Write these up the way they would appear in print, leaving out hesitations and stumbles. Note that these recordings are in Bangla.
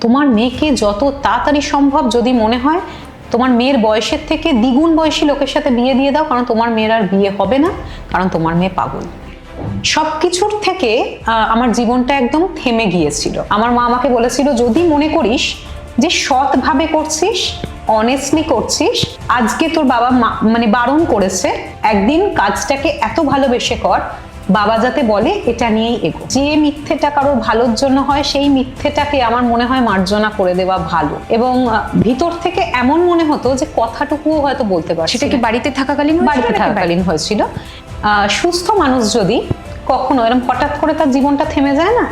তোমার মেয়েকে যত তাড়াতাড়ি সম্ভব যদি মনে হয় তোমার মেয়ের বয়সের থেকে দ্বিগুণ বয়সী লোকের সাথে বিয়ে দিয়ে দাও, কারণ তোমার মেয়ের আর বিয়ে হবে না, কারণ তোমার মেয়ে পাগল। সব কিছুর থেকে আমার জীবনটা একদম থেমে গিয়েছিল। আমার মা আমাকে বলেছিল, যদি মনে করিস যে সৎভাবে করছিস, অনেস্টলি করছিস, আজকে তোর বাবা মানে বারণ করেছে, একদিন কাজটাকে এত ভালোবেসে কর, বাবা যাতে বলে এটা নিয়েই এগো। যে মিথ্যেটা কারোর ভালোর জন্য হয়, সেই মিথ্যেটাকে আমার মনে হয় মার্জনা করে দেওয়া ভালো। এবং ভিতর থেকে এমন মনে হতো যে কথাটুকুও হয়তো বলতে পারছি। সেটা কি বাড়িতে থাকাকালীন হয়েছিল? সুস্থ মানুষ যদি কখনো এরকম হঠাৎ করে তার জীবনটা থেমে যায় না,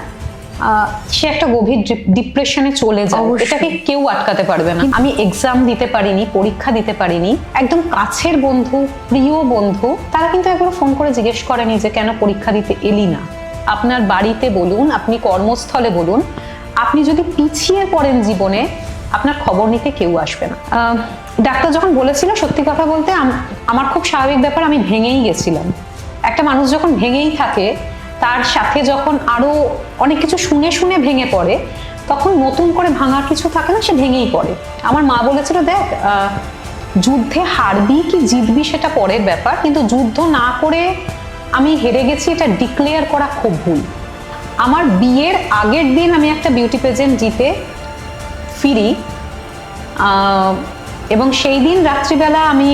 সে একটা গভীর ডিপ্রেশনে চলে যায়, এটাকে কেউ আটকাতে পারবে না। আমি এক্সাম দিতে পারিনি, পরীক্ষা দিতে পারিনি, একদম কাছের বন্ধু, প্রিয় বন্ধু, তারা কিন্তু একবার ফোন করে জিজ্ঞেস করেনি যে কেন পরীক্ষা দিতে এলি না। আপনার বাড়িতে বলুন, আপনি কর্মস্থলে বলুন, আপনি যদি পিছিয়ে পড়েন জীবনে, আপনার খবর নিতে কেউ আসবে না। ডাক্তার যখন বলেছিল, সত্যি কথা বলতে আমার খুব স্বাভাবিক ব্যাপার, আমি ভেঙেই গেছিলাম। একটা মানুষ যখন ভেঙেই থাকে, তার সাথে যখন আরো অনেক কিছু শুনে শুনে ভেঙে পড়ে, তখন নতুন করে ভাঙার কিছু থাকে না, সে ভেঙেই পড়ে। আমার মা বলেছিল, দেখ যুদ্ধে হারবি কি জিতবি সেটা পরের ব্যাপার, কিন্তু যুদ্ধ না করে আমি হেরে গেছি এটা ডিক্লেয়ার করা খুব ভুল। আমার বিয়ের আগের দিন আমি একটা বিউটি পেজেন্ট জিতে ফিরি, এবং সেই দিন রাত্রিবেলা আমি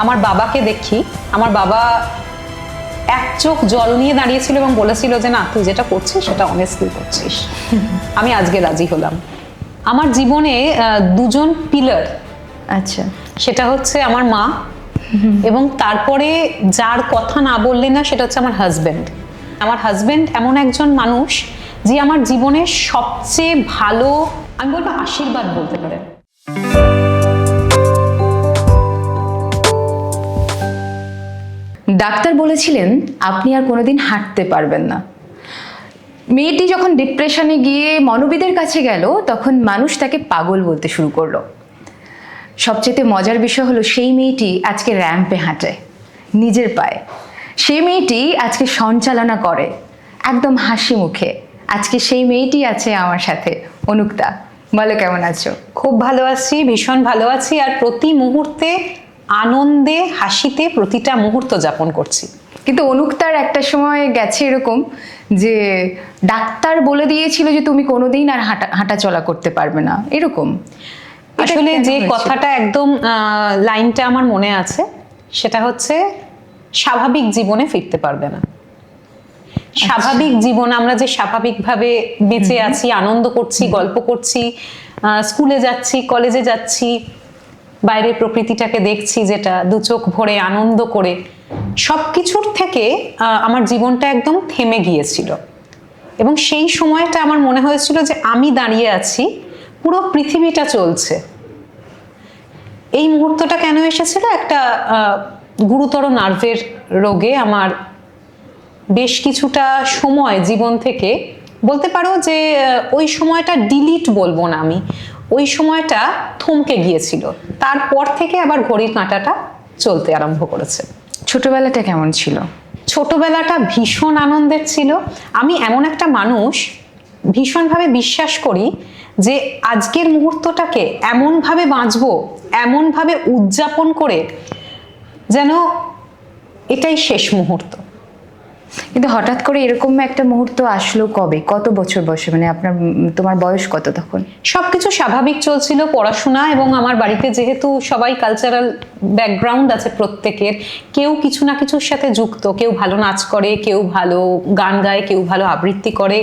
আমার বাবাকে দেখি। আমার বাবা এক চোখ জল নিয়ে দাঁড়িয়েছিল এবং বলেছিল যে না, তুই যেটা করছিস সেটা অনেস্টলি করছিস। আমি আজকে রাজি হলাম। আমার জীবনে দুজন পিলার, আচ্ছা, সেটা হচ্ছে আমার মা, এবং তারপরে যার কথা না বললে না সেটা হচ্ছে আমার হাজব্যান্ড। আমার হাজব্যান্ড এমন একজন মানুষ যে আমার জীবনের সবচেয়ে ভালো, আমি বলবো আশীর্বাদ বলতে পারেন। ডাক্তার বলেছিলেন আপনি আর কোনোদিন হাঁটতে পারবেন না। মেয়েটি যখন ডিপ্রেশনে গিয়ে মনোবিদের কাছে গেল, তখন মানুষ তাকে পাগল বলতে শুরু করলো। সবচেয়ে মজার বিষয় হলো, সেই মেয়েটি আজকে র্যাম্পে হাঁটে নিজের পায়ে। সেই মেয়েটি আজকে সঞ্চালনা করে একদম হাসি মুখে। আজকে সেই মেয়েটি আছে আমার সাথে। অনুক্তা, বলো কেমন আছো? খুব ভালো আছি, ভীষণ ভালো আছি, আর প্রতি মুহূর্তে আনন্দে হাসিতে প্রতিটা মুহূর্ত যাপন করছি। কিন্তু অনুক্তার একটা সময় গেছে এরকম যে ডাক্তার বলে দিয়েছিল যে তুমি কোনোদিন আর হাঁটা চলা করতে পারবে না, এরকম। আসলে যে কথাটা একদম লাইনটা আমার মনে আছে, সেটা হচ্ছে স্বাভাবিক জীবনে ফিরতে পারবে না। স্বাভাবিক জীবন, আমরা যে স্বাভাবিকভাবে বেঁচে আছি, আনন্দ করছি, গল্প করছি, স্কুলে যাচ্ছি, কলেজে যাচ্ছি, বাইরের প্রকৃতিটাকে দেখছি, যেটা দু চোখ ভরে আনন্দ করে, সবকিছুর থেকে আমার জীবনটা একদম থেমে গিয়েছিল। এবং সেই সময়টা আমার মনে হয়েছিল যে আমি দাঁড়িয়ে আছি, পুরো পৃথিবীটা চলছে। এই মুহূর্তটা কেন এসেছিল? একটা গুরুতর নার্ভের রোগে আমার বেশ কিছুটা সময় জীবন থেকে, বলতে পারো যে ওই সময়টা ডিলিট বলবো না, আমি ওই সময়টা থমকে গিয়েছিল। তারপর থেকে আবার ঘড়ির কাঁটাটা চলতে আরম্ভ করেছে। ছোটবেলাটা কেমন ছিল? ছোটবেলাটা ভীষণ আনন্দের ছিল। আমি এমন একটা মানুষ, ভীষণভাবে বিশ্বাস করি যে আজকের মুহূর্তটাকে এমনভাবে বাঁচবো, এমনভাবে উদযাপন করে যেন এটাই শেষ মুহূর্ত। কিন্তু হঠাৎ করে এরকম একটা মুহূর্ত আসলো কবে, কত বছর বয়সে? মানে তোমার বয়স কত তখন? সবকিছু স্বাভাবিক চলছিল, পড়াশোনা, এবং আমার বাড়িতে যেহেতু সবাই কালচারাল ব্যাকগ্রাউন্ড আছে প্রত্যেকের, কেউ কিছু না কিছুর সাথে যুক্ত, কেউ ভালো নাচ করে, কেউ ভালো গান গায়, কেউ ভালো আবৃত্তি করে,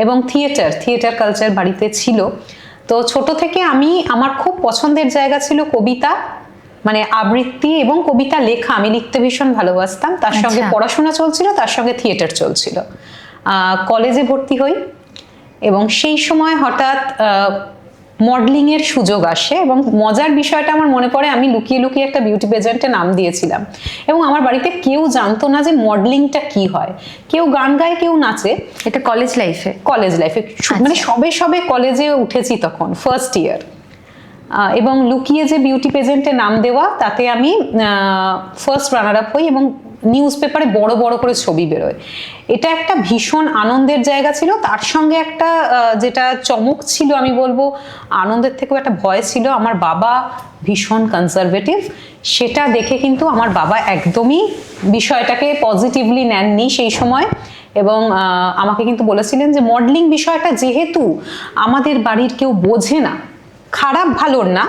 এবং থিয়েটার কালচার বাড়িতে ছিল। তো ছোট থেকে আমার খুব পছন্দের জায়গা ছিল কবিতা, মানে আবৃত্তি এবং কবিতা লেখা। আমি লিখতে ভীষণ ভালোবাসতাম, তার সঙ্গে পড়াশোনা চলছিল, তার সঙ্গে থিয়েটার চলছিল। কলেজে ভর্তি হই, এবং সেই সময় হঠাৎ মডেলিং এর সুযোগ আসে। এবং মজার বিষয়টা আমার মনে পড়ে, আমি লুকিয়ে লুকিয়ে একটা বিউটি পেজেন্টে নাম দিয়েছিলাম, এবং আমার বাড়িতে কেউ জানতো না যে মডেলিংটা কি হয়। কেউ গান গায়, কেউ নাচে। এটা কলেজ লাইফে মানে সবে কলেজে উঠেছি তখন, ফার্স্ট ইয়ার। এবং লুকিয়ে যে বিউটি পেজেন্টে নাম দেওয়া, তাতে আমি ফার্স্ট রানার আপ হই, এবং নিউজ পেপারে বড় বড় করে ছবি বেরোয়। এটা একটা ভীষণ আনন্দের জায়গা ছিল, তার সঙ্গে একটা যেটা চমক ছিল, আমি বলবো আনন্দের থেকেও একটা ভয় ছিল। আমার বাবা ভীষণ কনজারভেটিভ, সেটা দেখে কিন্তু আমার বাবা একদমই বিষয়টাকে পজিটিভলি নেননি সেই সময়, এবং আমাকে কিন্তু বলেছিলেন যে মডেলিং বিষয়টা যেহেতু আমাদের বাড়ির কেউ বোঝে না, খারাপ ভালোর না,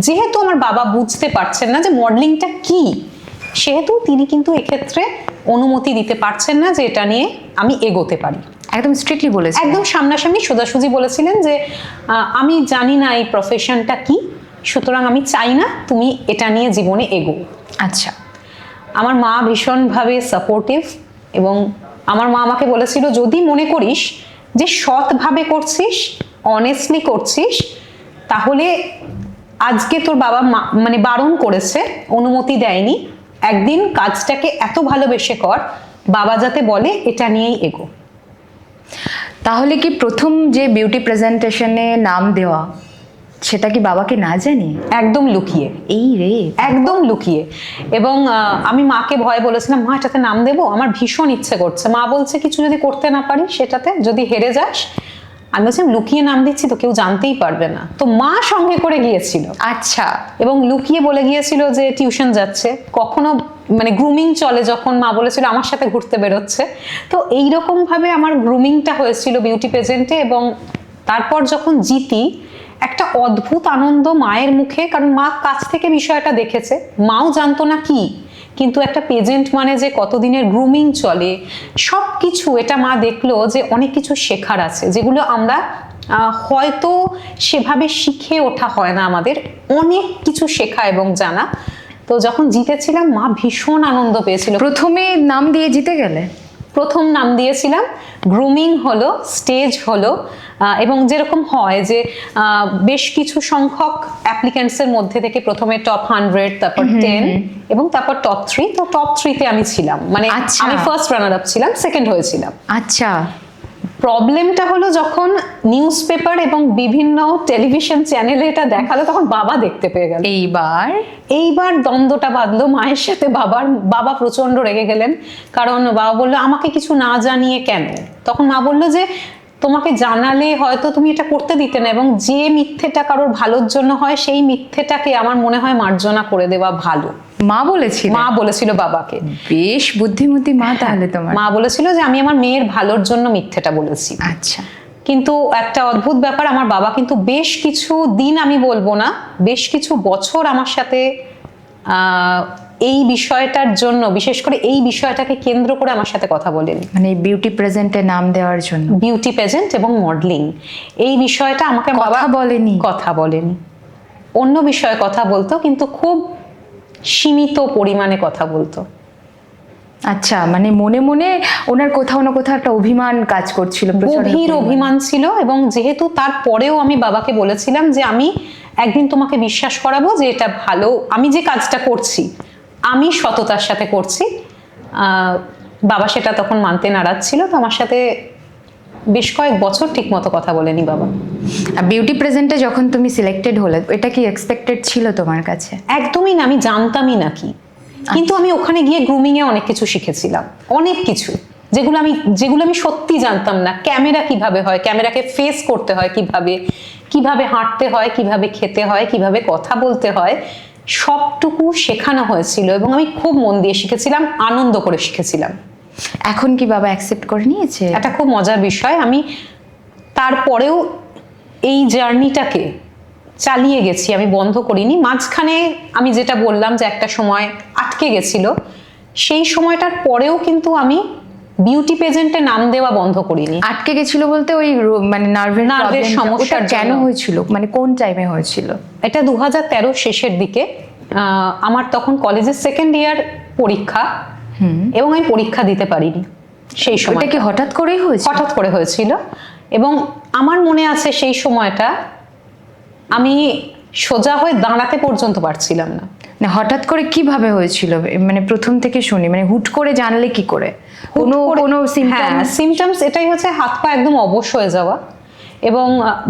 যেহেতু আমার বাবা বুঝতে পারছেন না যে মডেলিংটা কি, সেহেতু তিনি কিন্তু এক্ষেত্রে অনুমতি দিতে পারছেন না যে এটা নিয়ে আমি এগোতে পারি। একদম স্ট্রিক্টলি বলেছে, একদম সামনাসামনি সোজাসুজি বলেছিলেন যে আমি জানি না এই প্রফেশনটা কি, সুতরাং আমি চাই না তুমি এটা নিয়ে জীবনে এগো। আচ্ছা। আমার মা ভীষণভাবে সাপোর্টিভ, এবং আমার মা আমাকে বলেছিল যদি মনে করিস যে সৎভাবে করছিস, অনেস্টলি করছিস, তাহলে আজকে তোর বাবা মানে বারণ করেছে, অনুমতি দেয়নি, একদিন কাজটাকে এত ভালোবেসে কর, বাবা যাতে বলে এটা নিয়েই এগো। তাহলে কি প্রথম যে বিউটি প্রেজেন্টেশনে নাম দেওয়া, সেটা কি বাবাকে না জানি? একদম লুকিয়ে, এই রে, একদম লুকিয়ে। এবং আমি মাকে ভয় বলেছিলাম, মা এটাতে নাম দেবো, আমার ভীষণ ইচ্ছে করছে। মা বলছে কিছু যদি করতে না পারি সেটাতে, যদি হেরে যাস। আমি বলছিলাম লুকিয়ে নাম দিচ্ছি তো কেউ জানতেই পারবে না। তো মা সঙ্গে করে গিয়েছিল, আচ্ছা, এবং লুকিয়ে বলে গিয়েছিল যে টিউশন যাচ্ছে, কখনো মানে গ্রুমিং চলে, যখন মা বলেছিল আমার সাথে ঘুরতে বেরোচ্ছে। তো এইরকম ভাবে আমার গ্রুমিংটা হয়েছিল বিউটি পেজেন্টে। এবং তারপর যখন জিতি, একটা অদ্ভুত আনন্দ মায়ের মুখে, কারণ মা কাছ থেকে বিষয়টা দেখেছে, মাও জানতো না কি, কিন্তু একটা পেজেন্ট মানে যে কতদিনের গ্রুমিং চলে সব কিছু, এটা মা দেখলো যে অনেক কিছু শেখার আছে, যেগুলো আমরা হয়তো সেভাবে শিখে ওঠা হয় না আমাদের, অনেক কিছু শেখা এবং জানা। তো যখন জিতেছিলাম মা ভীষণ আনন্দ পেয়েছিল। প্রথমে নাম দিয়ে জিতে গেলে? প্রথম নাম দিয়েছিলাম, গ্রুমিং হলো, স্টেজ হলো, এবং যেরকম হয় যে বেশ কিছু সংখ্যক অ্যাপ্লিক্যান্টসের মধ্যে থেকে প্রথমে টপ 100, তারপর 10, এবং তারপর টপ 3। তো টপ 3-তে আমি ছিলাম, মানে আমি ফার্স্ট রানার আপ ছিলাম, সেকেন্ড হয়েছিলাম। আচ্ছা। প্রবলেমটা হলো যখন নিউজ পেপার এবং বিভিন্ন টেলিভিশন চ্যানেলে এটা দেখালো, তখন বাবা দেখতে পেয়ে গেল। এইবার দ্বন্দ্বটা বাঁধলো মায়ের সাথে বাবার। বাবা প্রচন্ড রেগে গেলেন, কারণ বাবা বললো আমাকে কিছু না জানিয়ে কেন। তখন মা বললো যে তোমাকে জানালে হয়তো তুমি এটা করতে দিতে না, এবং যে মিথ্যেটা কারোর ভালোর জন্য হয় সেই মিথ্যেটাকে আমার মনে হয় মার্জনা করে দেওয়া ভালো। মা বলেছিল? মা বলেছিল বাবাকে। বেশ বুদ্ধিমতী মা তাহলে তোমার। মা বলেছিল যে আমি আমার মেয়ের ভালোর জন্য মিথ্যেটা বলেছি। আচ্ছা। কিন্তু একটা অদ্ভুত ব্যাপার, আমার বাবা কিন্তু বেশ কিছু দিন, আমি বলবো না, বেশ কিছু বছর আমার সাথে এই বিষয়টার জন্য, বিশেষ করে এই বিষয়টাকে কেন্দ্র করে আমার সাথে কথা বলেন, মানে বিউটি প্রেজেন্টে নাম দেওয়ার জন্য। বিউটি পেজেন্ট এবং মডেলিং এই বিষয়টা আমাকে কথা বলেনি? কথা বলেনি, অন্য বিষয়ে কথা বলতো, কিন্তু খুব সীমিত পরিমাণে কথা বলতো। আচ্ছা, মানে মনে মনে ওনার কোথাও না কোথাও একটা অভিমান কাজ করছিল, গভীর অভিমান ছিল। এবং যেহেতু তারপরেও আমি বাবাকে বলেছিলাম যে আমি একদিন তোমাকে বিশ্বাস করাবো যে এটা ভালো, আমি যে কাজটা করছি আমি সততার সাথে করছি, বাবা সেটা তখন মানতে নারাজ ছিল। তো আমার সাথে বেশ কয়েক বছর ঠিক মতো কথা বলেনি বাবা। বিউটি প্রেজেন্টে যখন তুমি সিলেক্টেড হলে, এটা কি এক্সপেক্টেড ছিল তোমার কাছে? একদমই না, আমি জানতামই না কি, কিন্তু আমি ওখানে গিয়ে গ্রুমিং এ অনেক কিছু শিখেছিলাম, অনেক কিছু যেগুলো আমি সত্যি জানতাম না। ক্যামেরা কিভাবে হয়, ক্যামেরাকে ফেস করতে হয় কিভাবে, কিভাবে হাঁটতে হয়, কিভাবে খেতে হয়, কিভাবে কথা বলতে হয়, সবটুকু শেখানো হয়েছিল, এবং আমি খুব মন দিয়ে শিখেছিলাম, আনন্দ করে শিখেছিলাম। এখন কি বাবা অ্যাকসেপ্ট করে নিয়েছে? এটা খুব মজার বিষয়, আমি তারপরেও এই জার্নিটাকে চালিয়ে গেছি, আমি বন্ধ করিনি। মাঝখানে আমি যেটা বললাম যে একটা সময় আটকে গেছিল, সেই সময়টার পরেও কিন্তু আমি বিউটি পেজেন্টে নাম দেওয়া বন্ধ করিনি। আটকে গেছিল বলতে ওই মানে নার্ভের সমস্যা কেন হয়েছিল, মানে কোন টাইমে হয়েছিল? এটা 2013 শেষের দিকে, আমার তখন কলেজের সেকেন্ড ইয়ার পরীক্ষা, এবং আমি পরীক্ষা দিতে পারিনি সেই সময়। কি হঠাৎ করেই হয়েছিল? হঠাৎ করে হয়েছিল, এবং আমার মনে আছে সেই সময়টা আমি সোজা হয়ে দাঁড়াতে পর্যন্ত পারছিলাম না। হঠাৎ করে কিভাবে হয়েছিল, মানে প্রথম থেকে শুনি, মানে হুট করে জানলে কি করে? কোনো সিমটমস? এটাই হচ্ছে হাত পা একদম অবশ হয়ে যাওয়া, এবং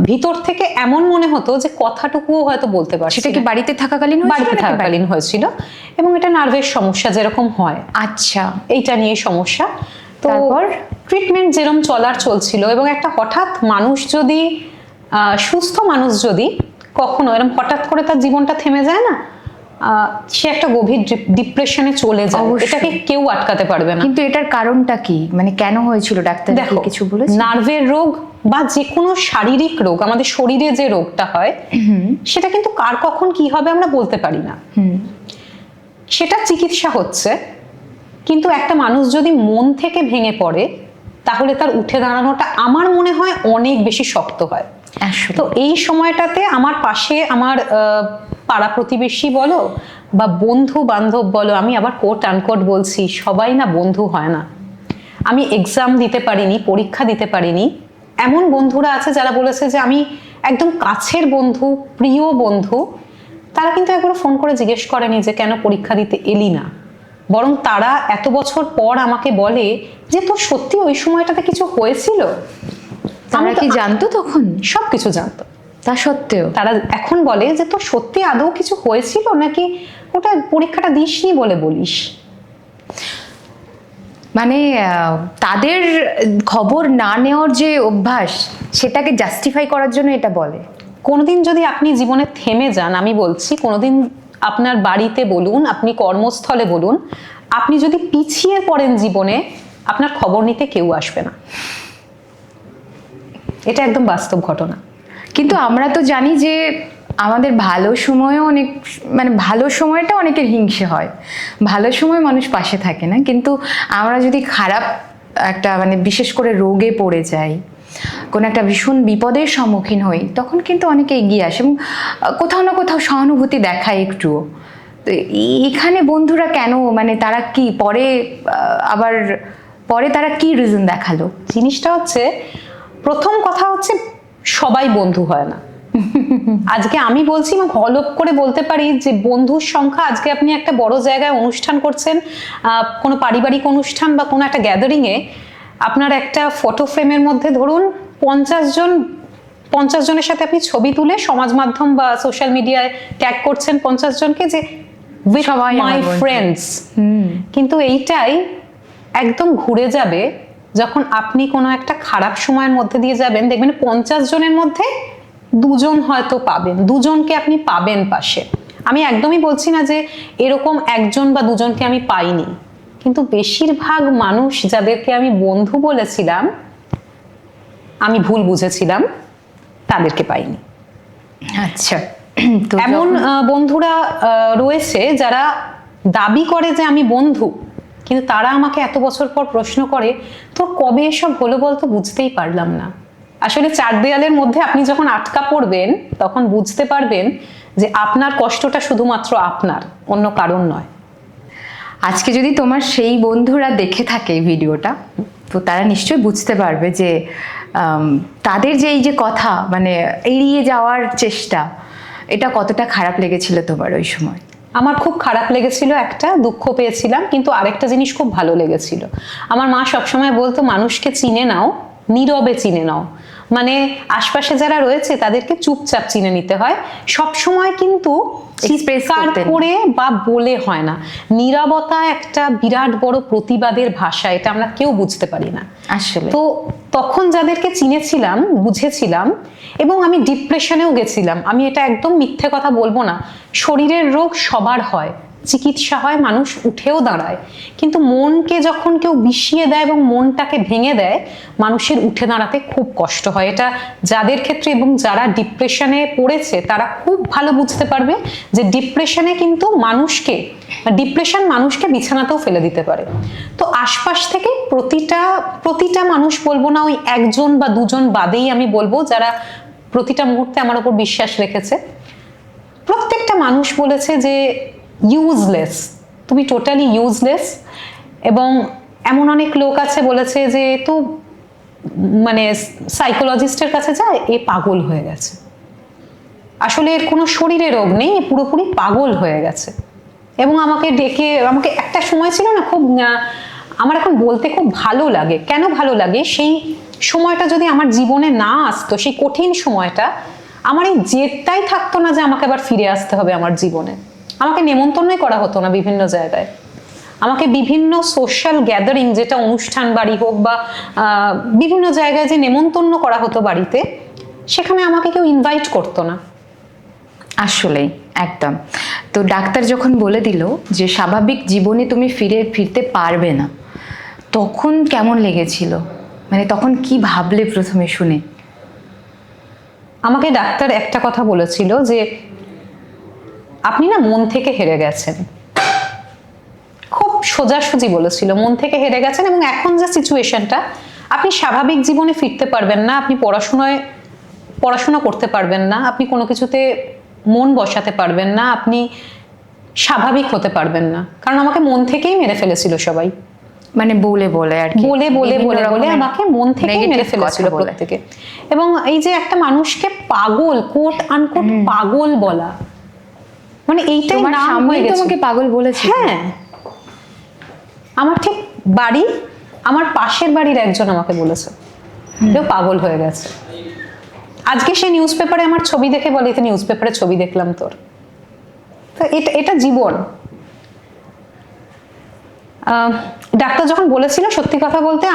ভিতর থেকে এমন মনে হতো যে কথাটুকুও হয়তো বলতে পারছি সেটা কি না। বাড়িতে থাকাকালীন হয়েছিল বাড়িতে নাকি থাকাকালীন হয়েছিল, এবং এটা নার্ভের সমস্যা যেরকম হয় আচ্ছা, এইটা নিয়ে সমস্যা। তো তারপর? ট্রিটমেন্ট যেরকম চলছিল, এবং একটা হঠাৎ মানুষ যদি সুস্থ মানুষ যদি কখনো এরকম হঠাৎ করে তার জীবনটা থেমে যায় না, সে একটা গভীর ডিপ্রেশনে চলে যায়। অবশ্যই। এটাকে কেউ আটকাতে পারবে না। কিন্তু এটার কারণটা কি, মানে কেন হয়েছিল, ডাক্তার দেখো, কিছু বলেছে? নার্ভের রোগ বা যে কোনো শারীরিক রোগ, আমাদের শরীরে যে রোগটা হয় সেটা কিন্তু কার কখন কি হবে আমরা বলতে পারি না। সেটা চিকিৎসা হচ্ছে, কিন্তু একটা মানুষ যদি মন থেকে ভেঙে পড়ে তাহলে তার উঠে দাঁড়ানোটা আমার মনে হয় অনেক বেশি শক্ত হয়। আসলে। তো এই সময়টাতে আমার পাশে আমার পাড়া প্রতিবেশী বলো বা বন্ধু বান্ধব বলো, আমি আবার কোট আনকোট বলছি, সবাই না বন্ধু হয় না। আমি এক্সাম দিতে পারিনি, পরীক্ষা দিতে পারিনি, এমন বন্ধুরা আছে যারা বলেছে যে আমি একদম কাছের বন্ধু, প্রিয় বন্ধু, তারা কিন্তু একবার ফোন করে জিজ্ঞেস করেনি যে কেন পরীক্ষা দিতে এলি না, বরং তারা এত বছর পর আমাকে বলে যে তোর সত্যি ওই সময়টাতে কিছু হয়েছিল। তারা কি জানতো তখন? সবকিছু জানতো, তা সত্ত্বেও তারা এখন বলে যে তোর সত্যি আদৌ কিছু হয়েছিল নাকি ওটা পরীক্ষাটা দিসনি বলে বলিস। মানে তাদের খবর না নেওয়ার যে অভ্যাস, সেটাকে জাস্টিফাই করার জন্য এটা বলে। কোনোদিন যদি আপনি জীবনে থেমে যান, আমি বলছি কোনোদিন আপনার বাড়িতে বলুন, আপনি কর্মস্থলে বলুন, আপনি যদি পিছিয়ে পড়েন জীবনে, আপনার খবর নিতে কেউ আসবে না। এটা একদম বাস্তব ঘটনা। কিন্তু আমরা তো জানি যে আমাদের ভালো সময়ও অনেক, মানে ভালো সময়টা অনেকের হিংসে হয়, ভালো সময় মানুষ পাশে থাকে না, কিন্তু আমরা যদি খারাপ একটা মানে বিশেষ করে রোগে পড়ে যাই, কোনো একটা ভীষণ বিপদের সম্মুখীন হই, তখন কিন্তু অনেকে এগিয়ে আসে এবং কোথাও না কোথাও সহানুভূতি দেখায় একটু। তো এখানে বন্ধুরা কেন, মানে তারা কি পরে আবার পরে তারা কি রিজন দেখালো? জিনিসটা হচ্ছে, প্রথম কথা হচ্ছে সবাই বন্ধু হয় না। আজকে আমি বলছি এবং হলপ করে বলতে পারি যে বন্ধুর সংখ্যা, আজকে আপনি একটা বড় জায়গায় অনুষ্ঠান করছেন, কোনো পারিবারিক অনুষ্ঠান বা কোনো একটা গ্যাদারিং এ, আপনার একটা ফটো ফ্রেমের মধ্যে ধরুন 50 জনের সাথে আপনি ছবি তুলে সমাজ মাধ্যম বা সোশ্যাল মিডিয়ায় ট্যাগ করছেন 50 জনকে যে উইথ সবাই আমার মাই বন্ধু। ফ্রেন্ডস। কিন্তু এইটাই একদম ঘুরে যাবে যখন আপনি কোনো একটা খারাপ সময়ের মধ্যে দিয়ে যাবেন, দেখবেন 50 জনের মধ্যে 2 জন হয়তো পাবেন, 2 জনকে আপনি পাবেন পাশে। আমি একদমই বলছি না যে এরকম 1 জন বা 2 জনকে আমি পাইনি, কিন্তু বেশিরভাগ মানুষ যাদেরকে আমি বন্ধু বলেছিলাম, আমি ভুল বুঝেছিলাম, তাদেরকে পাইনি। আচ্ছা, তো এমন বন্ধুরা রয়েছে যারা দাবি করে যে আমি বন্ধু, কিন্তু তারা আমাকে এত বছর পর প্রশ্ন করে তোর কবে এসব হলো বলতো, বুঝতেই পারলাম না। আসলে 4 দেয়ালের মধ্যে আপনি যখন আটকা পড়বেন তখন বুঝতে পারবেন যে আপনার কষ্টটা শুধুমাত্র আপনার, অন্য কারণ নয়। আজকে যদি তোমার সেই বন্ধুরা দেখে থাকে এই ভিডিওটা, তো তারা নিশ্চয়ই বুঝতে পারবে যে তাদের যে এই যে কথা, মানে এড়িয়ে যাওয়ার চেষ্টা, এটা কতটা খারাপ লেগেছিল তোমার ওই সময়। আমার খুব খারাপ লেগেছিল, একটা দুঃখ পেয়েছিলাম, কিন্তু আরেকটা জিনিস খুব ভালো লেগেছিল। আমার মা সবসময় বলতো মানুষকে চিনে নাও, নীরবে চিনে নাও, মানে আশপাশে যারা রয়েছে তাদেরকে চুপচাপ চিনে নিতে হয়, সব সময় কিন্তু চিৎকার করে বা বলে হয় না। নীরবতা একটা বিরাট বড় প্রতিবাদের ভাষা, এটা আমরা কেউ বুঝতে পারি না আসলে। তো তখন যাদেরকে চিনেছিলাম, বুঝেছিলাম, এবং আমি ডিপ্রেশনেও গেছিলাম, আমি এটা একদম মিথ্যে কথা বলবো না। শরীরের রোগ সবার হয়, চিকিৎসা হয়, মানুষ উঠেও দাঁড়ায়, কিন্তু মনকে যখন কেউ বিষিয়ে দেয় এবং মনটাকে ভেঙে দেয়, মানুষের উঠে দাঁড়াতে খুব কষ্ট হয়। এটা যাদের ক্ষেত্রে, এবং যারা ডিপ্রেশনে পড়েছে তারা খুব ভালো বুঝতে পারবে যে ডিপ্রেশনে কিন্তু ডিপ্রেশন মানুষকে বিছানাতেও ফেলে দিতে পারে। তো আশপাশ থেকে প্রতিটা মানুষ বলবো না, ওই 1 জন বা 2 জন বাদেই আমি বলবো, যারা প্রতিটা মুহূর্তে আমার উপর বিশ্বাস রেখেছে, প্রত্যেকটা মানুষ বলেছে যে ইউজলেস, তুমি টোটালি ইউজলেস। এবং এমন অনেক লোক আছে বলেছে যে তো মানে সাইকোলজিস্টের কাছে যায়, এ পাগল হয়ে গেছে। আসলে এর কোনো শরীরে রোগ নেই, এ পুরোপুরি পাগল হয়ে গেছে। এবং আমাকে একটা সময় ছিল না, খুব আমার এখন বলতে খুব ভালো লাগে। কেন ভালো লাগে? সেই সময়টা যদি আমার জীবনে না আসতো, সেই কঠিন সময়টা, আমার এই জেদটাই থাকতো না যে আমাকে আবার ফিরে আসতে হবে আমার জীবনে। আমাকে নেমন্তন্নই করা হতো না বিভিন্ন জায়গায়, আমাকে বিভিন্ন সোশ্যাল গ্যাদারিং, যেটা অনুষ্ঠান বাড়ি হোক বা বিভিন্ন জায়গায় যে নেমন্তন্ন করা হতো বাড়িতে, সেখানে আমাকে কেউ ইনভাইট করতো না। আসলেই একদম। তো ডাক্তার যখন বলে দিল যে স্বাভাবিক জীবনে তুমি ফিরতে পারবে না, তখন কেমন লেগেছিল? মানে তখন কি ভাবলে প্রথমে শুনে? আমাকে ডাক্তার একটা কথা বলেছিল যে আপনি না মন থেকে হেরে গেছেন, খুব সোজাসুজি বলেছিল, মন থেকে হেরে গেছেন, এবং এখন যে সিচুয়েশনটা, আপনি স্বাভাবিক জীবনে ফিরতে পারবেন না, আপনি পড়াশোনা করতে পারবেন না, আপনি কোনো কিছুতে মন বসাতে পারবেন না, আপনি স্বাভাবিক হতে পারবেন না। কারণ আমাকে মন থেকেই মেরে ফেলেছিল সবাই, মানে বলে বলে আর কি, বলে আমাকে মন থেকেই মেরে ফেলেছিল প্রত্যেকে। এবং এই যে একটা মানুষকে পাগল, কোট আনকোট পাগল বলা, মানে এইটাই নাম হয়ে গেছে। তোমাকে পাগল বলেছে? হ্যাঁ, আমার ঠিক বাড়ি, আমার পাশের বাড়ির একজন আমাকে বলেছে কেউ পাগল হয়ে গেছে। আজকে সে নিউজ পেপারে আমার ছবি দেখে বলে, এটা নিউজ পেপারে ছবি দেখলাম তোর। তো এটা জীবন। ডাক্তার যখন বলেছিল, সত্যি কথা বলতে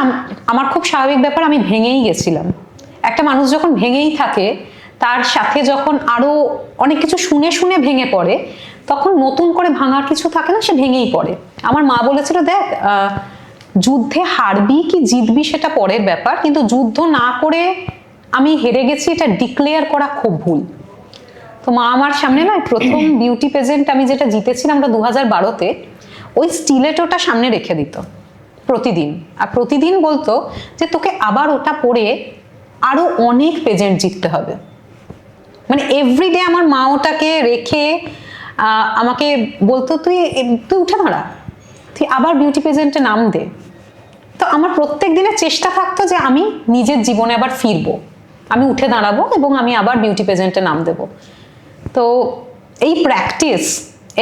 আমার খুব স্বাভাবিক ব্যাপার, আমি ভেঙেই গেছিলাম। একটা মানুষ যখন ভেঙেই থাকে, তার সাথে যখন আরো অনেক কিছু শুনে শুনে ভেঙে পড়ে, তখন নতুন করে ভাঙার কিছু থাকে না, সে ভেঙেই পড়ে। আমার মা বলেছিল, দেখ যুদ্ধে হারবি কি জিতবি সেটা পরের ব্যাপার, কিন্তু যুদ্ধ না করে আমি হেরে গেছি এটা ডিক্লেয়ার করা খুব ভুল। তো মা আমার সামনে না প্রথম বিউটি পেজেন্ট আমি যেটা জিতেছিলাম আমরা 2012-তে, ওই স্টিলেটোটা সামনে রেখে দিত প্রতিদিন, আর প্রতিদিন বলতো যে তোকে আবার ওটা পরে আরো অনেক পেজেন্ট জিততে হবে। মানে এভরিডে আমার মা ওটাকে রেখে আমাকে বলতো, তুই উঠে দাঁড়া, তুই আবার বিউটি পেজেন্টে নাম দে। তো আমার প্রত্যেক দিনের চেষ্টা থাকতো যে আমি নিজের জীবনে আবার ফিরবো, আমি উঠে দাঁড়াবো এবং আমি আবার বিউটি পেজেন্টে নাম দেব। তো এই প্র্যাকটিস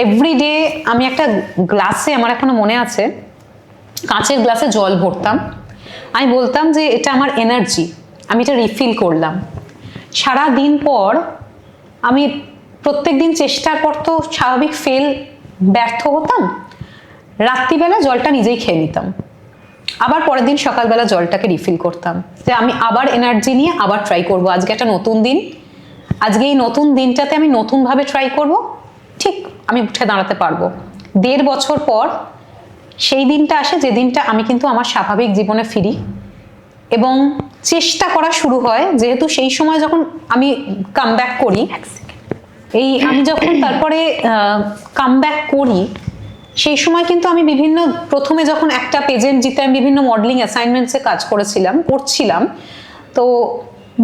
এভরিডে, আমি একটা গ্লাসে, আমার এখনো মনে আছে, কাঁচের গ্লাসে জল ভরতাম, আমি বলতাম যে এটা আমার এনার্জি, আমি এটা রিফিল করলাম। সারা দিন পর আমি প্রত্যেক দিন চেষ্টার পর তো স্বাভাবিক ব্যর্থ হতাম, রাত্রিবেলা জলটা নিজেই খেয়ে নিতাম, আবার পরের দিন সকালবেলা জলটাকে রিফিল করতাম, যে আমি আবার এনার্জি নিয়ে আবার ট্রাই করব। আজকে একটা নতুন দিন, আজকে এই নতুন দিনটাতে আমি নতুনভাবে ট্রাই করব, ঠিক আমি উঠে দাঁড়াতে পারবো। 1.5 বছর পর সেই দিনটা আসে, যে দিনটা আমি কিন্তু আমার স্বাভাবিক জীবনে ফিরি এবং চেষ্টা করা শুরু হয়। যেহেতু সেই সময় যখন আমি কামব্যাক করি, আমি যখন তারপরে কামব্যাক করি, সেই সময় কিন্তু আমি প্রথমে যখন একটা পেজেন্ট জিতে আমি বিভিন্ন মডেলিং অ্যাসাইনমেন্টসে কাজ করছিলাম, তো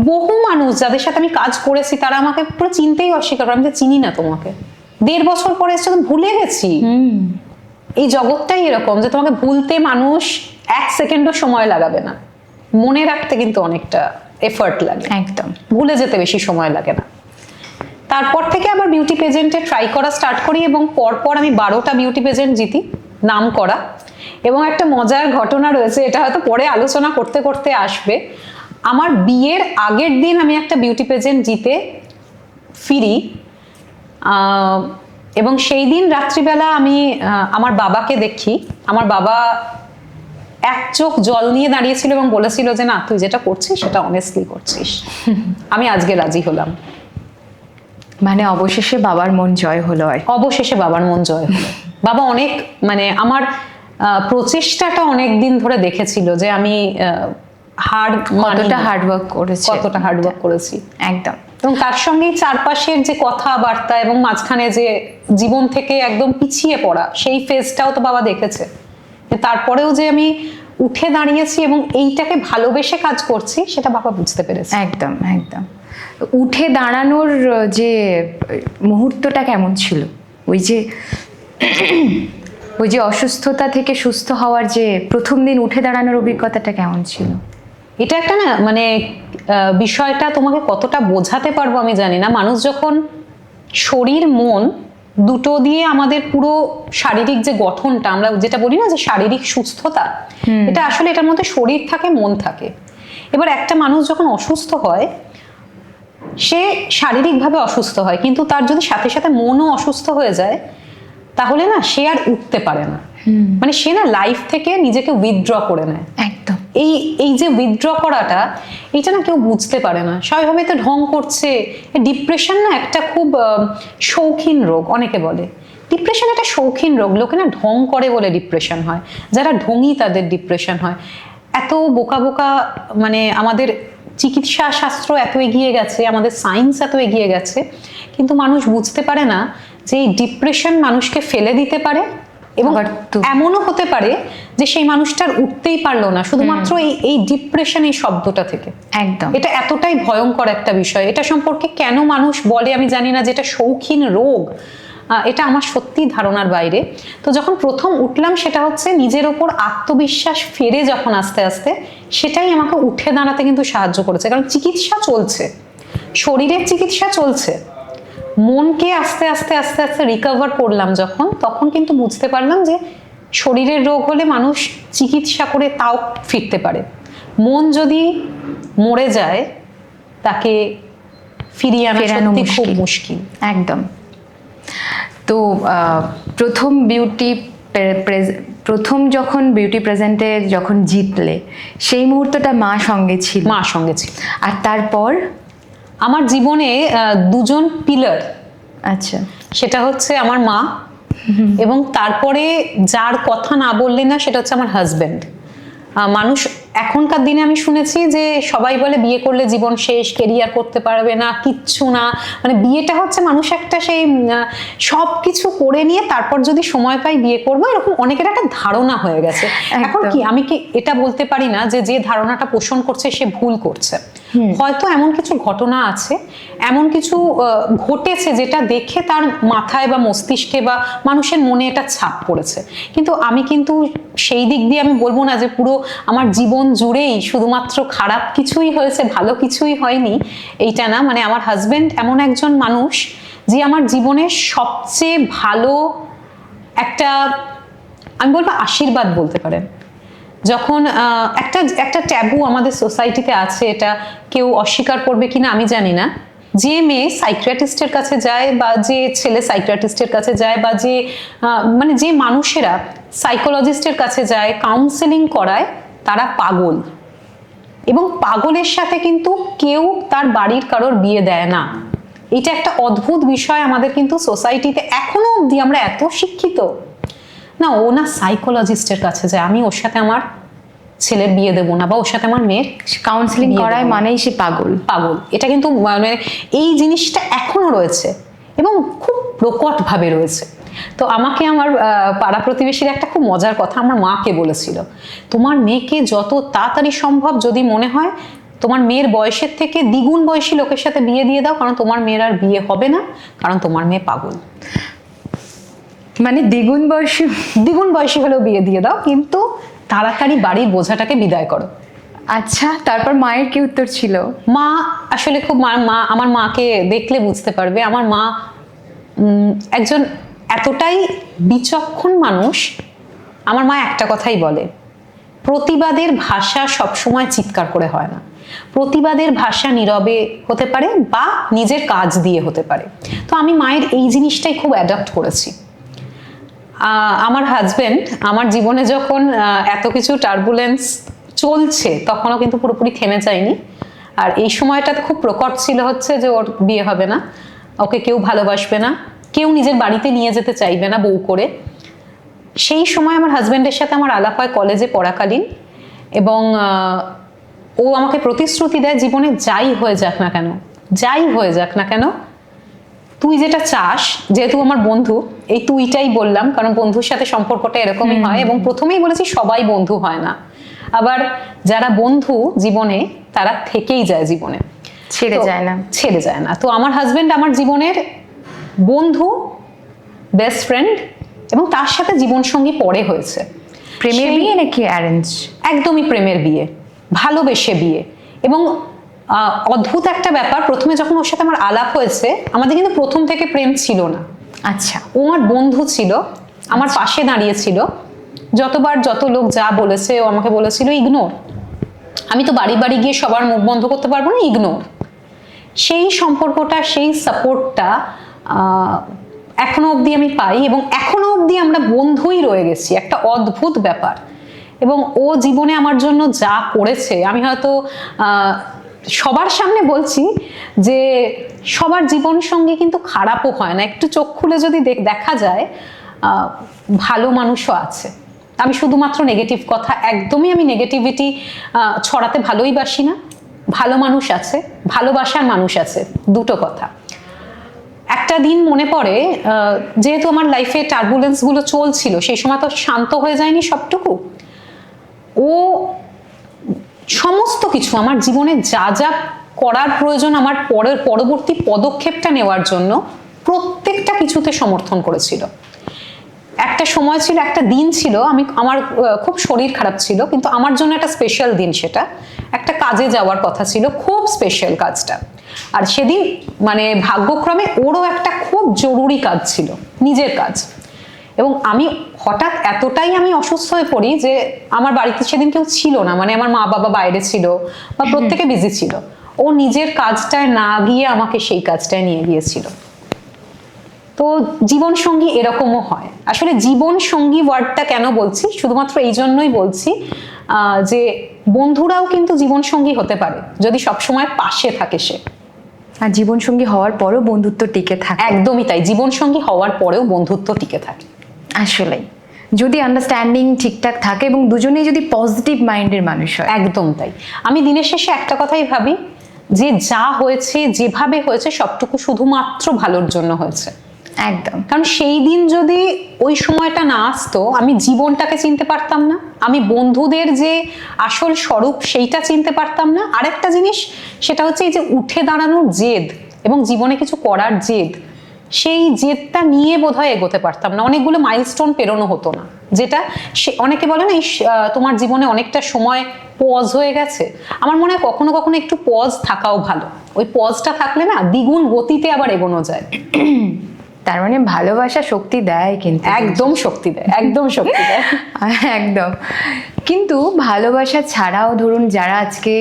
বহু মানুষ যাদের সাথে আমি কাজ করেছি তারা আমাকে পুরো চিনতেই অস্বীকার করে, আমি তো চিনি না তোমাকে। 1.5 বছর পরে এসে তো ভুলে গেছি। এই জগৎটাই এরকম যে তোমাকে ভুলতে মানুষ 1 সেকেন্ডও সময় লাগাবে না, মনে রাখতে কিন্তু অনেকটা এফর্ট লাগে, একদম ভুলে যেতে বেশি সময় লাগে না। তারপর থেকে আবার বিউটি পেজেন্টে ট্রাই করা স্টার্ট করি এবং পরপর আমি 12টা বিউটি পেজেন্ট জিতি, নাম করা। এবং একটা মজার ঘটনা রয়েছে, এটা হয়তো পরে আলোচনা করতে করতে আসবে। আমার বিয়ের আগের দিন আমি একটা বিউটি পেজেন্ট জিতে ফিরি, এবং সেই দিন রাত্রিবেলা আমি আমার বাবাকে দেখি। আমার বাবা এক চোখ জল নিয়ে দাঁড়িয়েছিল এবং বলেছিল যে না, তুই যেটা করছিস সেটা অনেস্টলি করছিস, আমি আজকে রাজি হলাম। মানে অবশেষে বাবার মন জয় হলো। আর অবশেষে বাবার মন জয় হলো। বাবা অনেক, মানে আমার প্রচেষ্টাটা অনেক দিন ধরে দেখেছিল যে আমি কতটা হার্ডওয়ার্ক করেছি একদম। এবং তার সঙ্গেই চারপাশের যে কথাবার্তা এবং মাঝখানে যে জীবন থেকে একদম পিছিয়ে পড়া, সেই ফেজটাও তো বাবা দেখেছে। তারপরেও যে আমি উঠে দাঁড়িয়েছি এবং এইটাকে ভালোবেসে কাজ করছি, সেটা বাবা বুঝতে পেরেছে। একদম একদম। উঠে দাঁড়ানোর যে মুহূর্তটা কেমন ছিল? ওই যে অসুস্থতা থেকে সুস্থ হওয়ার যে প্রথম দিন উঠে দাঁড়ানোর অভিজ্ঞতাটা কেমন ছিল? এটা একটা না, মানে বিষয়টা তোমাকে কতটা বোঝাতে পারবো আমি জানি না। মানুষ যখন শরীর মন দুটো দিয়ে আমাদের পুরো শারীরিক যে গঠনটা, আমরা যেটা বলি না যে শারীরিক সুস্থতা, এটা আসলে এটার মধ্যে শরীর থাকে, মন থাকে। এবার একটা মানুষ যখন অসুস্থ হয়, সে শারীরিকভাবে অসুস্থ হয়, কিন্তু তার যদি সাথে সাথে মনও অসুস্থ হয়ে যায়, তাহলে না সে আর উঠতে পারে না। মানে সে না লাইফ থেকে নিজেকে উইথড্র করে নেয়। একদম। এই যে উইথড্র করাটা, এটা না কেউ বুঝতে পারে না, সবাই তো ঢং করছে। ডিপ্রেশন না একটা খুব শৌখিন রোগ, অনেকে বলে ডিপ্রেশন একটা শৌখিন রোগ, লোকে না ঢং করে বলে ডিপ্রেশন হয়, যারা ঢঙই তাদের ডিপ্রেশন হয়। এত বোকা বোকা, মানে আমাদের চিকিৎসা শাস্ত্র এত এগিয়ে গেছে, আমাদের সায়েন্স এত এগিয়ে গেছে, কিন্তু মানুষ বুঝতে পারে না যে এই ডিপ্রেশন মানুষকে ফেলে দিতে পারে, এবং এমনও হতে পারে যে সেই মানুষটার উঠতেই পারলো না শুধুমাত্র এই ডিপ্রেশন এই শব্দটা থেকে। একদম, এটা এতটাই ভয়ঙ্কর একটা বিষয়। এটা সম্পর্কে কেন মানুষ বলে আমি জানি না, যেটা শৌখিন রোগ, এটা আমার সত্যি ধারণার বাইরে। তো যখন প্রথম উঠলাম, সেটা হচ্ছে নিজের ওপর আত্মবিশ্বাস ফেরে যখন আস্তে আস্তে, সেটাই আমাকে উঠে দাঁড়াতে কিন্তু সাহায্য করেছে। কারণ চিকিৎসা চলছে, শরীরের চিকিৎসা চলছে, মনকে আস্তে আস্তে আস্তে আস্তে রিকভার করলাম যখন, তখন কিন্তু বুঝতে পারলাম যে শরীরের রোগ হলে মানুষ চিকিৎসা করে তাও ফিরতে পারে, মন যদি মরে যায় তাকে ফিরিয়ে আনা সত্যি খুব মুশকিল। একদম। তো প্রথম যখন বিউটি প্রেজেন্টে যখন জিতলে, সেই মুহূর্তটা মা সঙ্গে ছিল? আর তারপর আমার জীবনে দুজন পিলার, আচ্ছা, সেটা হচ্ছে আমার মা, এবং তারপরে যার কথা না বললে না, সেটা হচ্ছে আমার হাজবেন্ড। মানুষ এখনকার দিনে আমি শুনেছি যে সবাই বলে বিয়ে করলে জীবন শেষ, কেরিয়ার করতে পারবে না, কিচ্ছু না, মানে বিয়েটা হচ্ছে মানুষ একটা সেই সব কিছু করে নিয়ে তারপর যদি সময় পাই বিয়ে করবো, এরকম অনেকের একটা ধারণা হয়ে গেছে। এখন কি আমি কি এটা বলতে পারি না যে ধারণাটা পোষণ করছে সে ভুল করছে? হয়তো এমন কিছু ঘটনা আছে, এমন কিছু ঘটেছে যেটা দেখে তার মাথায় বা মস্তিষ্কে বা মানুষের মনে এটা ছাপ পড়েছে। কিন্তু আমি কিন্তু সেই দিক দিয়ে আমি বলবো না যে পুরো আমার জীবন জুড়েই শুধুমাত্র খারাপ কিছুই হয়েছে, ভালো কিছুই হয়নি, এইটা না। মানে আমার হাজবেন্ড এমন একজন মানুষ যে আমার জীবনের সবচেয়ে ভালো একটা, আমি বলবো আশীর্বাদ বলতে পারেন। যখন একটা ট্যাবু আমাদের সোসাইটিতে আছে, এটা কেউ অস্বীকার করবে কিনা আমি জানি না, যে মেয়ে সাইকিয়াট্রিস্টের কাছে যায় বা যে ছেলে সাইকিয়াট্রিস্টের কাছে যায় বা যে মানে যে মানুষেরা সাইকোলজিস্টের কাছে যায়, কাউন্সেলিং করায়, তারা পাগল। এবং পাগলের সাথে কিন্তু কেউ তার বাড়ির কারোর বিয়ে দেয় না। এটা একটা অদ্ভুত বিষয় আমাদের কিন্তু সোসাইটিতে এখনো অবধি। আমরা এত শিক্ষিত না, ও না সাইকোলজিস্টের কাছে যায়, আমি ওর সাথে আমার ছেলের বিয়ে দেবো না, বা ওর সাথে আমার মেয়ের কাউন্সেলিং করায় মানেই সে পাগল। এটা কিন্তু মানে এই জিনিসটা এখনো রয়েছে এবং খুব প্রকটভাবে রয়েছে। তো আমাকে আমার পাড়া প্রতিবেশীর একটা খুব মজার কথা আমার মাকে বলেছিল, তোমার মেয়েকে যত তাড়াতাড়ি সম্ভব যদি মনে হয় তোমার মেয়ের বয়সের থেকে দ্বিগুণ বয়সী লোকের সাথে বিয়ে দিয়ে দাও, কারণ তোমার মেয়ের আর বিয়ে হবে না, কারণ তোমার মেয়ে পাগল। মানে দ্বিগুণ বয়সী হলেও বিয়ে দিয়ে দাও, কিন্তু তাড়াতাড়ি বাড়ির বোঝাটাকে বিদায় করো। আচ্ছা, তারপর মায়ের কি উত্তর ছিল? মা আসলে খুব আমার মাকে দেখলে বুঝতে পারবে, আমার মা একজন এতটাই বিচক্ষণ মানুষ। আমার মা একটা কথাই বলে, প্রতিবাদের ভাষা সবসময় চিৎকার করে হয় না, প্রতিবাদের ভাষা নীরবে হতে পারে বা নিজের কাজ দিয়ে হতে পারে। তো আমি মায়ের এই জিনিসটাই খুব অ্যাডাপ্ট করেছি। আমার হাজবেন্ড আমার জীবনে যখন এত কিছু টার্বুলেন্স চলছে, তখনও কিন্তু পুরোপুরি থেমে যায়নি। আর এই সময়টাতে খুব প্রকট ছিল হচ্ছে যে ওর বিয়ে হবে না, ওকে কেউ ভালোবাসবে না, কেউ নিজের বাড়িতে নিয়ে যেতে চাইবে না বউ করে। সেই সময় আমার হাজবেন্ডের সাথে আমার আলাপ হয় কলেজে পড়াকালীন, এবং ও আমাকে প্রতিশ্রুতি দেয়, জীবনে যাই হয়ে যাক না কেন তুই যেটা চাস, যেহেতু আমার বন্ধু, এই তুইটাই বললাম কারণ বন্ধুর সাথে সম্পর্কটা এরকমই হয়, এবং প্রথমেই বলেছি সবাই বন্ধু হয় না, আবার যারা বন্ধু জীবনে তারা থেকেই যায়, জীবনে ছেড়ে যায় না। তো আমার হাজবেন্ড আমার জীবনের বন্ধু, বেস্ট ফ্রেন্ড, এবং তার সাথে জীবন সঙ্গী পরে হয়েছে। প্রেমের বিয়ে নাকি অ্যারেঞ্জ? একদমই প্রেমের বিয়ে, ভালোবেসে বিয়ে। এবং অদ্ভুত একটা ব্যাপার, প্রথমে যখন ওর সাথে আমার আলাপ হয়েছে, আমাদের কিন্তু প্রথম থেকে প্রেম ছিল না। আচ্ছা, ও আমার বন্ধু ছিল, আমার পাশে দাঁড়িয়েছিল, যতবার যত লোক যা বলেছে ও আমাকে বলেছিল ইগনোর। আমি তো বাড়ি বাড়ি গিয়ে সবার মুখ বন্ধ করতে পারবো না, ইগনোর। সেই সম্পর্কটা, সেই সাপোর্টটা এখনো অবধি আমি পাই, এবং এখনো অবধি আমরা বন্ধুই রয়ে গেছি। একটা অদ্ভুত ব্যাপার। এবং ও জীবনে আমার জন্য যা করেছে, আমি হয়তো সবার সামনে বলছি যে সবার জীবন সঙ্গে কিন্তু খারাপও হয় না। একটু চোখ খুলে যদি দেখা যায়, ভালো মানুষও আছে। আমি শুধুমাত্র নেগেটিভ কথা, একদমই আমি নেগেটিভিটি ছড়াতে ভালোই বাসি না। ভালো মানুষ আছে, ভালোবাসার মানুষ আছে, দুটো কথা। একটা দিন মনে পড়ে, যেহেতু আমার লাইফে টার্বুলেন্সগুলো চলছিল, সেই সময় তো শান্ত হয়ে যায়নি সবটুকু। ও সমস্ত কিছু আমার জীবনে যা যা করার প্রয়োজন আমার পরবর্তী পদক্ষেপটা নেওয়ার জন্য প্রত্যেকটা কিছুতে সমর্থন করেছিল। একটা সময় ছিল, একটা দিন ছিল, আমার খুব শরীর খারাপ ছিল, কিন্তু আমার জন্য একটা স্পেশাল দিন। সেটা একটা কাজে যাওয়ার কথা ছিল, খুব স্পেশাল কাজটা। আর সেদিন মানে ভাগ্যক্রমে ওরও একটা খুব জরুরি কাজ ছিল, নিজের কাজ। এবং আমি হঠাৎ এতটাই আমি অসুস্থ হয়ে পড়ি যে আমার বাড়িতে সেদিন কেউ ছিল না, মানে আমার মা বাবা বাইরে ছিল বা প্রত্যেকে বিজি ছিল। ও নিজের কাজটায় না গিয়ে আমাকে সেই কাজটায় নিয়ে গিয়েছিল। তো জীবন সঙ্গী এরকমও হয়। আসলে জীবন সঙ্গী ওয়ার্ডটা কেন বলছি, শুধুমাত্র এই জন্যই বলছি যে বন্ধুরাও কিন্তু জীবন সঙ্গী হতে পারে যদি সবসময় পাশে থাকে সে। আর জীবনসঙ্গী হওয়ার পরেও বন্ধুত্ব টিকে থাকে। একদমই তাই, জীবন সঙ্গী হওয়ার পরেও বন্ধুত্ব টিকে থাকে। আসলেই যদি আন্ডারস্ট্যান্ডিং ঠিকঠাক থাকে এবং দুজনেই যদি পজিটিভ মাইন্ডের মানুষ হয়। একদম তাই। আমি দিনের শেষে একটা কথাই ভাবি যে যা হয়েছে, যেভাবে হয়েছে, সবটুকু শুধুমাত্র ভালোর জন্য হয়েছে। একদম। কারণ সেই দিন যদি ওই সময়টা না আসতো, আমি জীবনটাকে চিনতে পারতাম না, আমি বন্ধুদের যে আসল স্বরূপ সেইটা চিনতে পারতাম না। আরেকটা জিনিস, সেটা হচ্ছে এই যে উঠে দাঁড়ানোর জেদ এবং জীবনে কিছু করার জেদ, সেই জেদটা নিয়ে বোধহয় এগোতে পারতাম না, অনেকগুলো মাইলস্টোন পেরোনো হতো না। যেটা অনেকে বলে না, তোমার জীবনে অনেকটা সময় পজ হয়ে গেছে। আমার মনে হয় কখনো কখনো একটু পজ থাকাও ভালো। ওই পজটা থাকলে না দ্বিগুণ গতিতে আবার এগোনো যায়। তার মানে ভালোবাসা শক্তি দেয়, কিন্তু একদম শক্তি দেয়, একদম শক্তি দেয়। একদম। কিন্তু ভালোবাসা ছাড়াও ধরুন যারা আজকে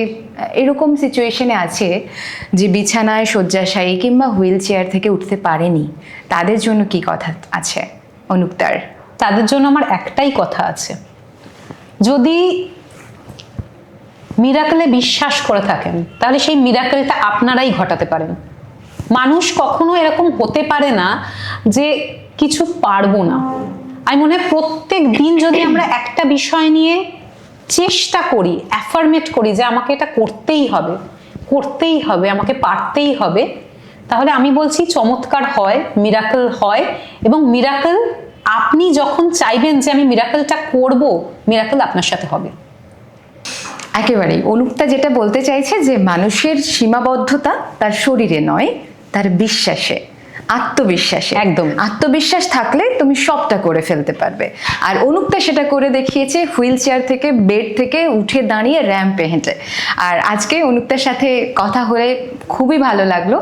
এরকম সিচুয়েশনে আছে যে বিছানায় শয্যাশায়ী কিংবা হুইল চেয়ার থেকে উঠতে পারেনি, তাদের জন্য কি কথা আছে অনুক্তার? তাদের জন্য আমার একটাই কথা আছে, যদি মিরাকেলে বিশ্বাস করে থাকেন তাহলে সেই মিরাকেলটা আপনারাই ঘটাতে পারেন। মানুষ কখনো এরকম হতে পারে না যে কিছু পারবো না। আমি মনে হয় প্রত্যেক দিন যদি আমরা একটা বিষয় নিয়ে চেষ্টা করি, অ্যাফার্মেট করি যে আমাকে এটা করতেই হবে, করতেই হবে, আমাকে পারতেই হবে, তাহলে আমি বলছি চমৎকার হয়, মিরাকেল হয়। এবং মিরাকেল আপনি যখন চাইবেন যে আমি মিরাকেলটা করব, মিরাকেল আপনার সাথে হবে। একেবারেই অনুক্তা যেটা বলতে চাইছে যে মানুষের সীমাবদ্ধতা তার শরীরে নয়, তার বিশ্বাসে, আত্মবিশ্বাসে। একদম। আত্মবিশ্বাস থাকলে তুমি সবটা করে ফেলতে পারবে। আর অনুক্তা সেটা করে দেখিয়েছে, হুইল চেয়ার থেকে, বেড থেকে উঠে দাঁড়িয়ে র্যাম্পে হেঁটে। আর আজকে অনুক্তার সাথে কথা হয়ে খুবই ভালো লাগলো,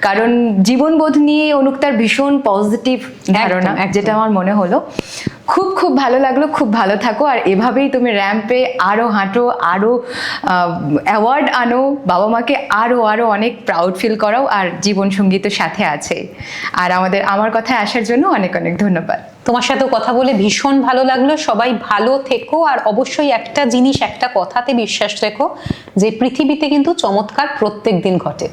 কারণ জীবনবোধ নিয়ে অনুক্তার ভীষণ পজিটিভ ধারণা, যেটা আমার মনে হলো। খুব খুব ভালো লাগলো, খুব ভালো থাকো। আর এভাবেই তুমি র্যাম্পে আরো হাঁটো, আরো অ্যাওয়ার্ড আনো, বাবা মাকে আরো আরো অনেক প্রাউড ফিল করাও। আর জীবনসঙ্গী তো সাথে আছে। আর আমার কথায় আসার জন্য অনেক অনেক ধন্যবাদ। তোমার সাথেও কথা বলে ভীষণ ভালো লাগলো। সবাই ভালো থেকো। আর অবশ্যই একটা জিনিস, একটা কথাতে বিশ্বাস রেখো যে পৃথিবীতে কিন্তু চমৎকার প্রত্যেক দিন ঘটে।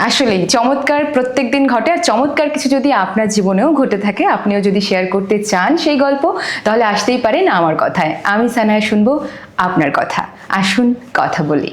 আসলেই চমৎকার প্রত্যেক দিন ঘটে। আর চমৎকার কিছু যদি আপনার জীবনেও ঘটে থাকে, আপনিও যদি শেয়ার করতে চান সেই গল্প, তাহলে আসতেই পারেন আমার কথায়। আমি সানায়া শুনবো আপনার কথা। আসুন কথা বলি।